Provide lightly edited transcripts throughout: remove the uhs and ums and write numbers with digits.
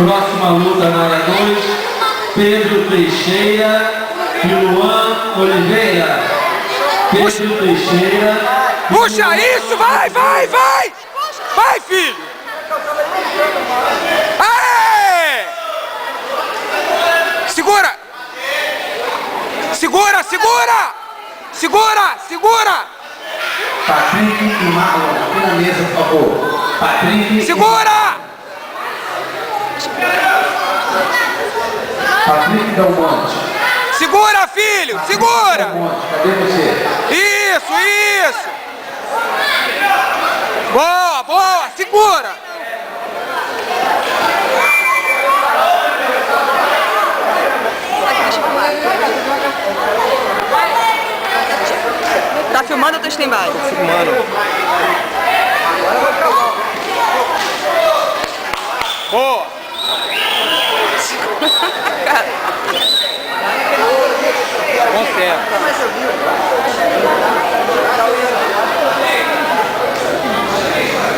Próxima luta na área 2, Pedro Teixeira e Luan Oliveira. Pedro Teixeira. Puxa isso, vai, vai, vai! Vai, filho! Aê! Segura! Segura, segura! Segura, segura! Patrick e Marlon, aqui na mesa, por favor. Patrick. Segura! Patrick Belmonte. Segura, filho! Segura! Belmonte, cadê você? Isso, isso! Boa, boa! Segura! Tá filmando ou tá stand-by? Tô filmando. Boa! Bom tempo.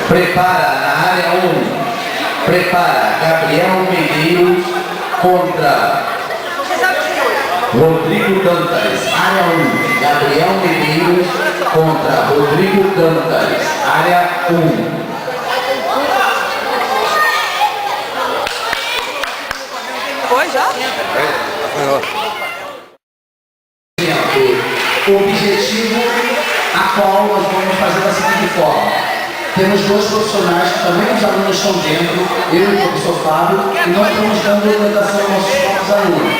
Prepara na área 1. Prepara Gabriel Medeiros contra Rodrigo Dantas. Área 1. Gabriel Medeiros contra Rodrigo Dantas. Área 1. Foi já? O objetivo a qual nós vamos fazer da seguinte forma. Temos dois profissionais que também os alunos estão dentro, eu e o professor Fábio, e nós estamos dando orientação aos nossos próprios alunos.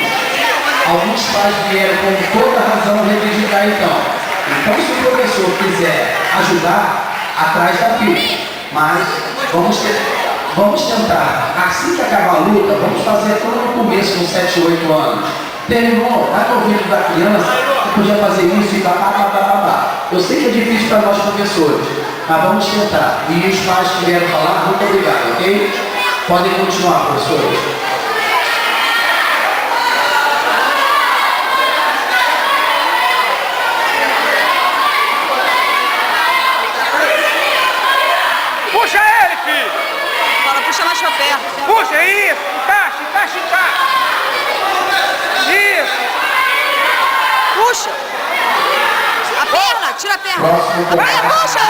Alguns pais vieram com toda razão reivindicar então. Então se o professor quiser ajudar, atrás da fila. Mas vamos tentar, assim que acabar a luta, vamos fazer tudo no começo, com 7, 8 anos. Terminou, vai no ouvido da criança, que podia fazer isso e babá. Eu sei que é difícil para nós professores, mas vamos tentar. E os pais que vieram falar, muito obrigado, ok? Podem continuar, professores. Puxa ele, filho! Fala, puxa mais pra perto. Puxa, isso! Encaixa, encaixa, encaixa! Isso! Puxa! A perna, tira a perna. Próximo A perna, combate. puxa!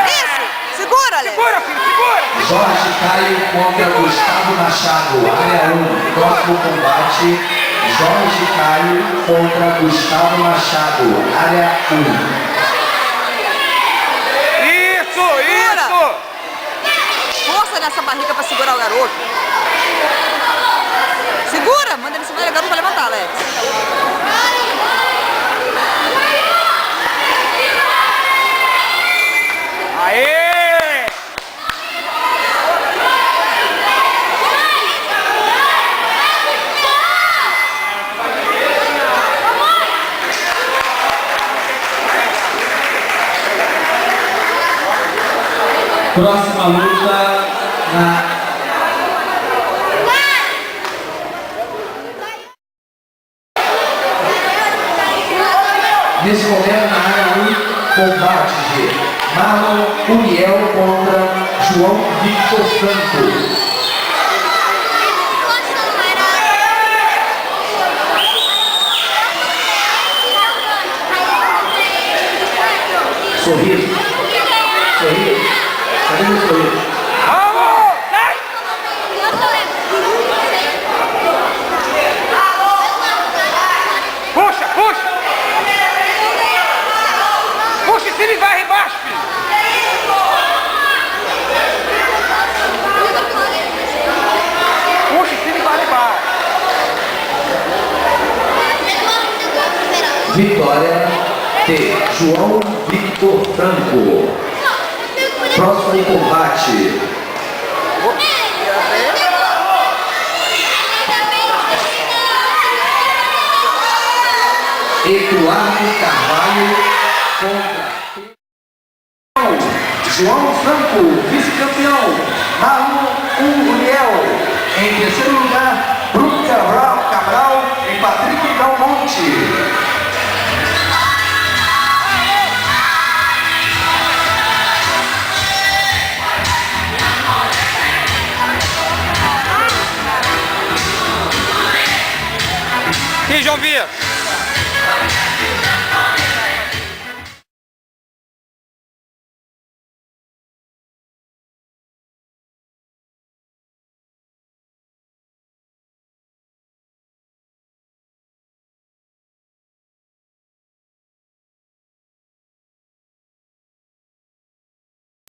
Isso! Segura, Alex. Segura, filho, segura! Jorge Caio contra Gustavo Machado, área 1. Próximo combate, Jorge Caio contra Gustavo Machado, área 1. Isso, isso! Força nessa barriga pra segurar o garoto. Segura! Manda ele segurar o garoto pra levantar, Alex. Aê! Próxima luta na... Nesse momento na área 1, combate de Marlon Uriel contra João Victor Franco. Sorriso. Sorriso. Cadê meu sorriso? Vamos! Sai! Puxa, puxa! Puxa, se ele vai embaixo, filho! Puxa, se ele vai embaixo! Vitória de João Victor Franco. Próximo combate. Eduardo Carvalho contra João Franco, vice-campeão. Marlon Uriel. Em terceiro lugar, Bruno Cabral e Patrick Belmonte. Aqui, João Vitor.